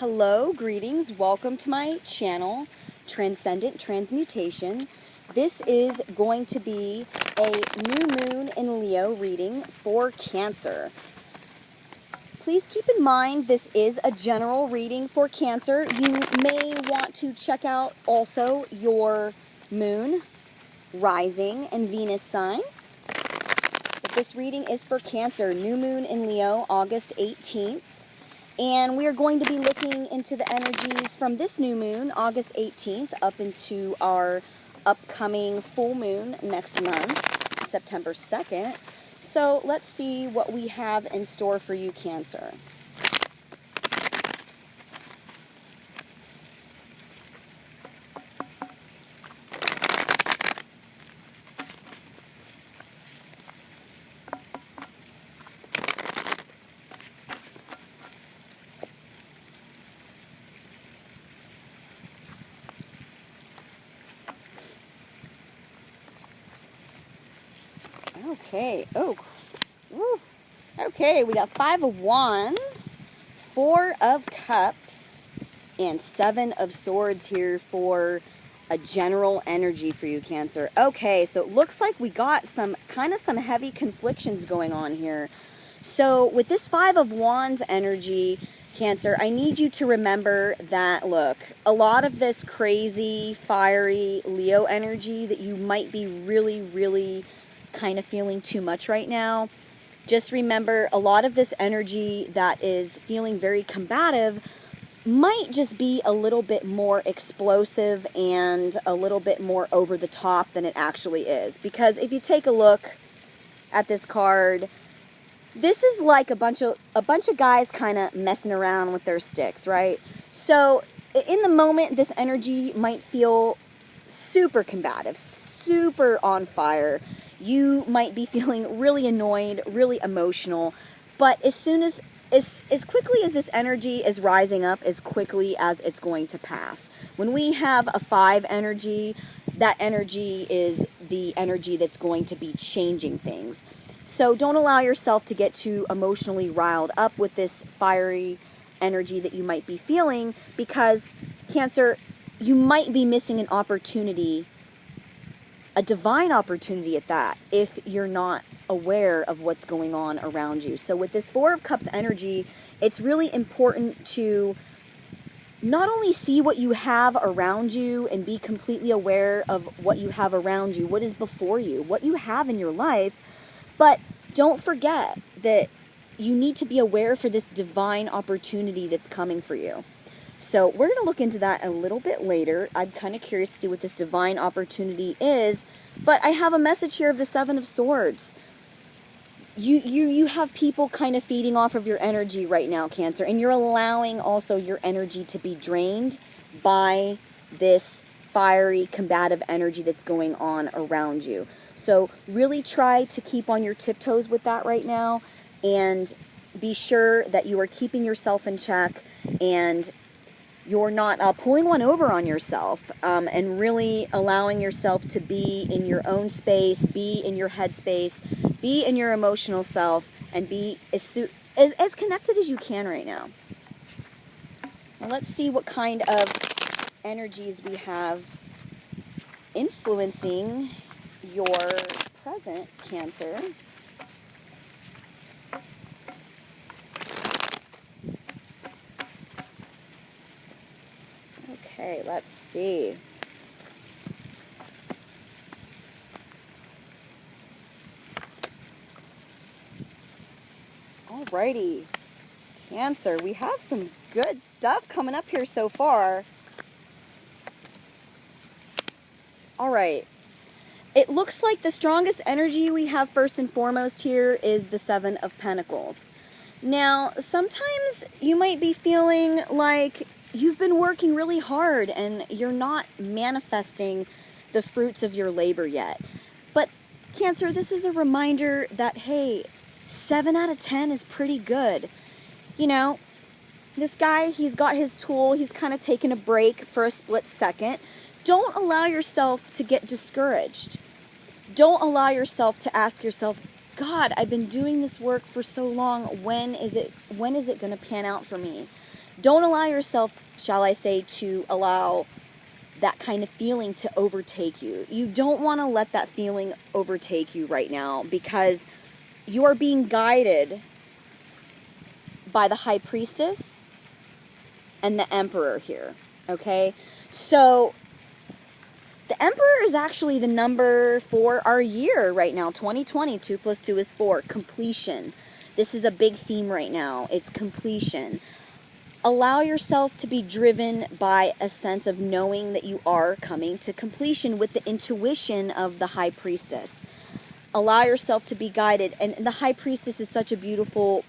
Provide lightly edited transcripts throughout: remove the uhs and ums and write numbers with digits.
Hello, greetings, welcome to my channel, Transcendent Transmutation. This is going to be a new moon in Leo reading for Cancer. Please keep in mind this is a general reading for Cancer. You may want to check out also your moon, rising, and Venus sign. But this reading is for Cancer, new moon in Leo, August 18th. And we are going to be looking into the energies from this new moon, August 18th, up into our upcoming full moon next month, September 2nd. So let's see what we have in store for you, Cancer. Okay, okay, we got 5 of Wands, 4 of Cups, and 7 of Swords here for a general energy for you, Cancer. Okay, so it looks like we got some heavy conflictions going on here. So with this 5 of Wands energy, Cancer, I need you to remember that, look, a lot of this crazy, fiery Leo energy that you might be really kind of feeling too much right now, just remember a lot of this energy that is feeling very combative might just be a little bit more explosive and a little bit more over the top than it actually is. Because if you take a look at this card, this is like a bunch of guys kind of messing around with their sticks, right? So in the moment, this energy might feel super combative, super on fire. You might be feeling really annoyed, really emotional, but as quickly as this energy is rising up, as quickly as it's going to pass. When we have a 5 energy, that energy is the energy that's going to be changing things. So don't allow yourself to get too emotionally riled up with this fiery energy that you might be feeling, because Cancer, you might be missing an opportunity, a divine opportunity at that, if you're not aware of what's going on around you. So with this 4 of Cups energy, it's really important to not only see what you have around you and be completely aware of what you have around you, what is before you, what you have in your life, but don't forget that you need to be aware for this divine opportunity that's coming for you. So we're going to look into that a little bit later. I'm kind of curious to see what this divine opportunity is. But I have a message here of the 7 of Swords. You have people kind of feeding off of your energy right now, Cancer. And you're allowing also your energy to be drained by this fiery, combative energy that's going on around you. So really try to keep on your tiptoes with that right now. And be sure that you are keeping yourself in check and you're not pulling one over on yourself, and really allowing yourself to be in your own space, be in your head space, be in your emotional self, and be as connected as you can right now. Now let's see what kind of energies we have influencing your present, Cancer. Okay, let's see. Alrighty, Cancer, we have some good stuff coming up here so far. Alright, it looks like the strongest energy we have first and foremost here is the 7 of Pentacles. Now, sometimes you might be feeling like you've been working really hard and you're not manifesting the fruits of your labor yet. But Cancer, this is a reminder that, hey, 7 out of 10 is pretty good. You know, this guy, he's got his tool, he's kind of taking a break for a split second. Don't allow yourself to get discouraged. Don't allow yourself to ask yourself, God, I've been doing this work for so long, when is it going to pan out for me? Don't allow yourself, shall I say, to allow that kind of feeling to overtake you. You don't want to let that feeling overtake you right now, because you are being guided by the High Priestess and the Emperor here, okay? So the Emperor is actually the number for our year right now, 2020. 2 + 2 is 4. Completion. This is a big theme right now. It's completion. Allow yourself to be driven by a sense of knowing that you are coming to completion with the intuition of the High Priestess. Allow yourself to be guided. And the High Priestess is such a beautiful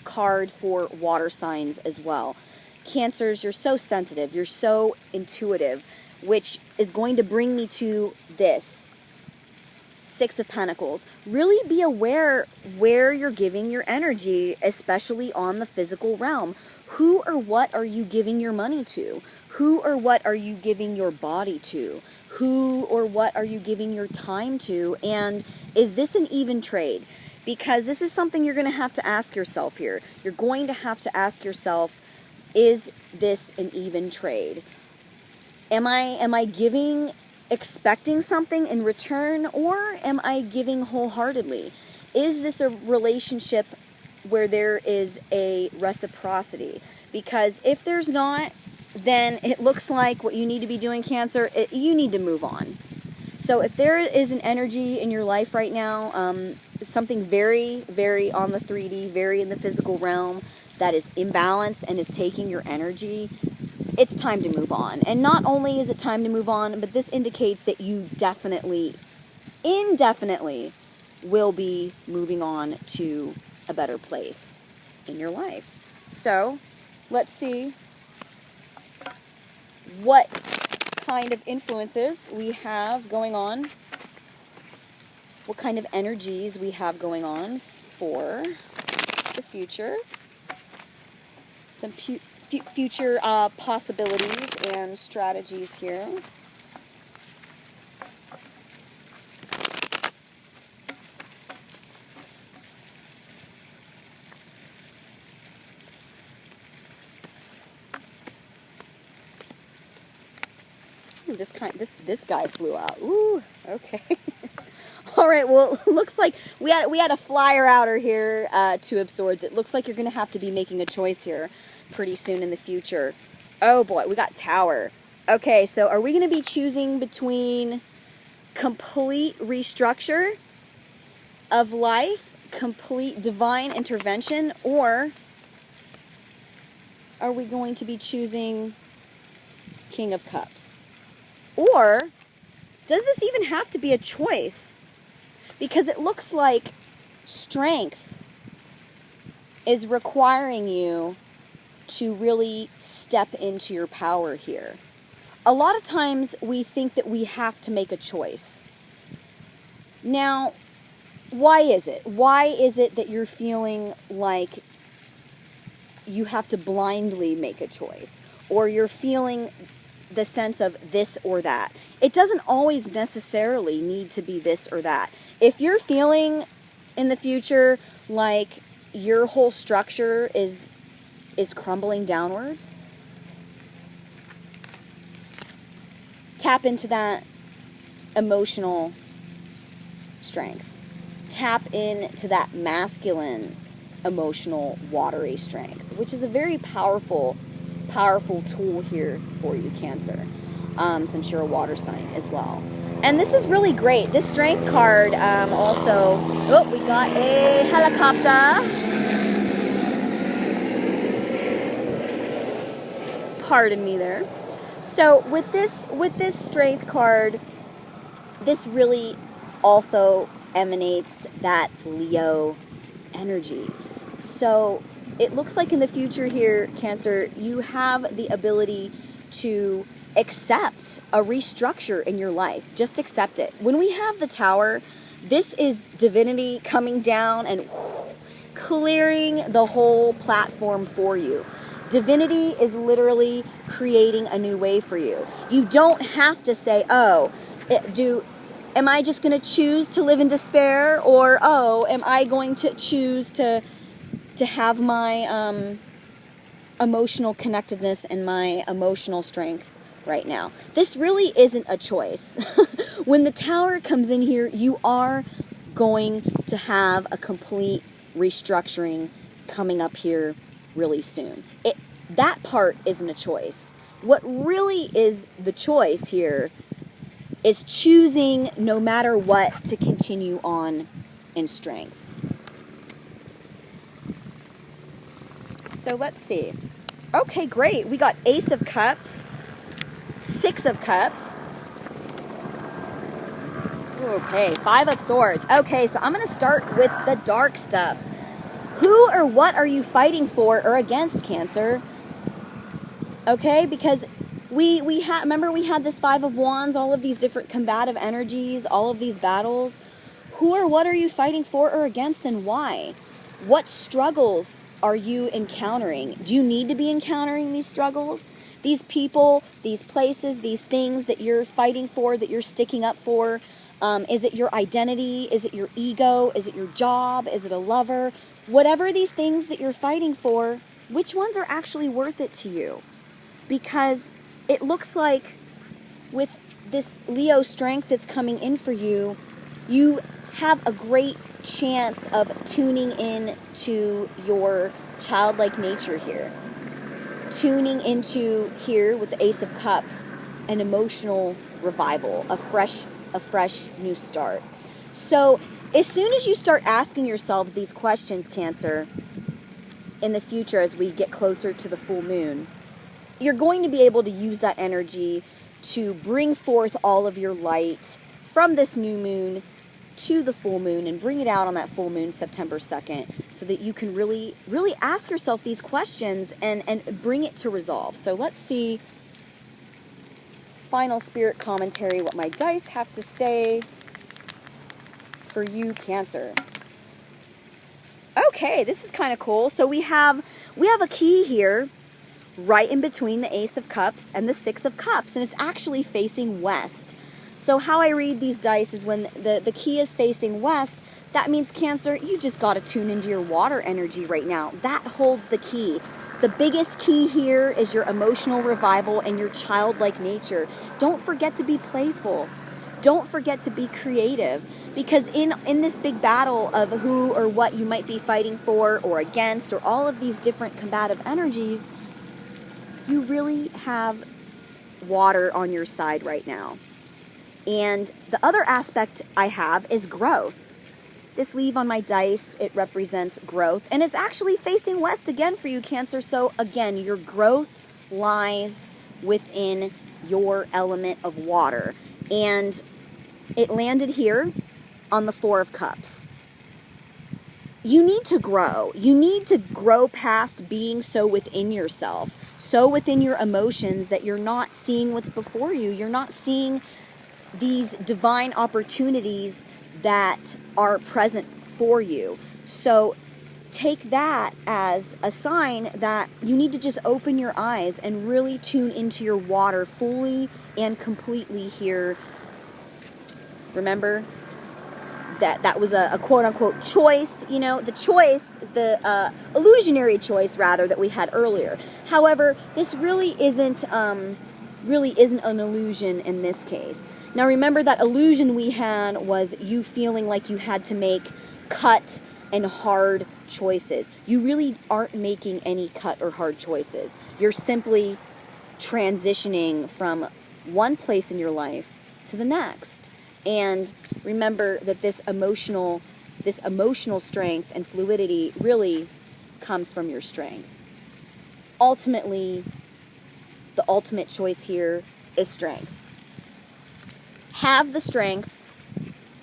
card for water signs as well. Cancers, you're so sensitive. You're so intuitive, which is going to bring me to this. 6 of Pentacles. Really be aware where you're giving your energy, especially on the physical realm. Who or what are you giving your money to? Who or what are you giving your body to? Who or what are you giving your time to? And is this an even trade? Because this is something you're going to have to ask yourself here. You're going to have to ask yourself, is this an even trade? Am I giving, expecting something in return, or am I giving wholeheartedly? Is this a relationship where there is a reciprocity? Because if there's not, then it looks like what you need to be doing, Cancer, you need to move on. So if there is an energy in your life right now, something very, very on the 3D, very in the physical realm, that is imbalanced and is taking your energy, it's time to move on. And not only is it time to move on, but this indicates that you definitely, indefinitely will be moving on to a better place in your life. So let's see what kind of influences we have going on, what kind of energies we have going on for the future, some future possibilities and strategies here. This guy flew out. Ooh, okay. All right. Well, looks like we had a flyer outer here. 2 of Swords. It looks like you're going to have to be making a choice here pretty soon in the future. Oh boy, we got Tower. Okay, so are we going to be choosing between complete restructure of life, complete divine intervention, or are we going to be choosing King of Cups? Or does this even have to be a choice? Because it looks like strength is requiring you to really step into your power here. A lot of times we think that we have to make a choice. Now, why is it? Why is it that you're feeling like you have to blindly make a choice? Or you're feeling the sense of this or that? It doesn't always necessarily need to be this or that. If you're feeling in the future like your whole structure is crumbling downwards, tap into that emotional strength. Tap into that masculine, emotional, watery strength, which is a very powerful tool here for you, Cancer, since you're a water sign as well. And this is really great. This strength card also, we got a helicopter. Pardon me there. So with this strength card, this really also emanates that Leo energy. So it looks like in the future here, Cancer, you have the ability to accept a restructure in your life. Just accept it. When we have the Tower, this is divinity coming down and clearing the whole platform for you. Divinity is literally creating a new way for you. You don't have to say, am I just going to choose to live in despair? Or, am I going to choose to have my emotional connectedness and my emotional strength right now. This really isn't a choice. When the Tower comes in here, you are going to have a complete restructuring coming up here really soon. That part isn't a choice. What really is the choice here is choosing, no matter what, to continue on in strength. So let's see. Okay, great. We got Ace of Cups, Six of Cups. Okay, Five of Swords. Okay, so I'm going to start with the dark stuff. Who or what are you fighting for or against, Cancer? Okay, because remember we had this Five of Wands, all of these different combative energies, all of these battles. Who or what are you fighting for or against, and why? What struggles are you encountering? Do you need to be encountering these struggles? These people, these places, these things that you're fighting for, that you're sticking up for? Is it your identity? Is it your ego? Is it your job? Is it a lover? Whatever these things that you're fighting for, which ones are actually worth it to you? Because it looks like with this Leo strength that's coming in for you, you have a great chance of tuning in to your childlike nature here. Tuning into here with the Ace of Cups, an emotional revival, a fresh new start. So as soon as you start asking yourselves these questions, Cancer, in the future as we get closer to the full moon, you're going to be able to use that energy to bring forth all of your light from this new moon to the full moon and bring it out on that full moon, September 2nd, so that you can really ask yourself these questions and bring it to resolve. So let's see, final spirit commentary, what my dice have to say for you, Cancer. Okay, this is kind of cool. So we have a key here right in between the Ace of Cups and the Six of Cups, and it's actually facing west. So how I read these dice is when the key is facing west, that means, Cancer, you just got to tune into your water energy right now. That holds the key. The biggest key here is your emotional revival and your childlike nature. Don't forget to be playful. Don't forget to be creative, because in this big battle of who or what you might be fighting for or against, or all of these different combative energies, you really have water on your side right now. And the other aspect I have is growth. This leaf on my dice, it represents growth. And it's actually facing west again for you, Cancer. So again, your growth lies within your element of water. And it landed here on the Four of Cups. You need to grow. You need to grow past being so within yourself, so within your emotions that you're not seeing what's before you. You're not seeing these divine opportunities that are present for you. So take that as a sign that you need to just open your eyes and really tune into your water fully and completely here. Remember that was a quote-unquote choice, the illusionary choice rather that we had earlier. However, this really isn't an illusion in this case. Now remember, that illusion we had was you feeling like you had to make cut and hard choices. You really aren't making any cut or hard choices. You're simply transitioning from one place in your life to the next. And remember that this emotional strength and fluidity really comes from your strength. Ultimately, the ultimate choice here is strength. Have the strength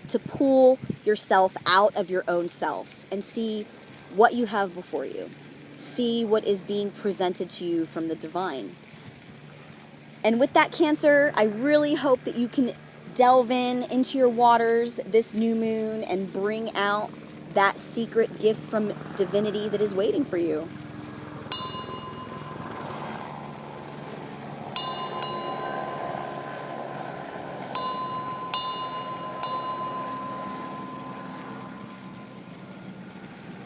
to pull yourself out of your own self and see what you have before you. See what is being presented to you from the divine. And with that, Cancer, I really hope that you can delve into your waters this new moon and bring out that secret gift from divinity that is waiting for you.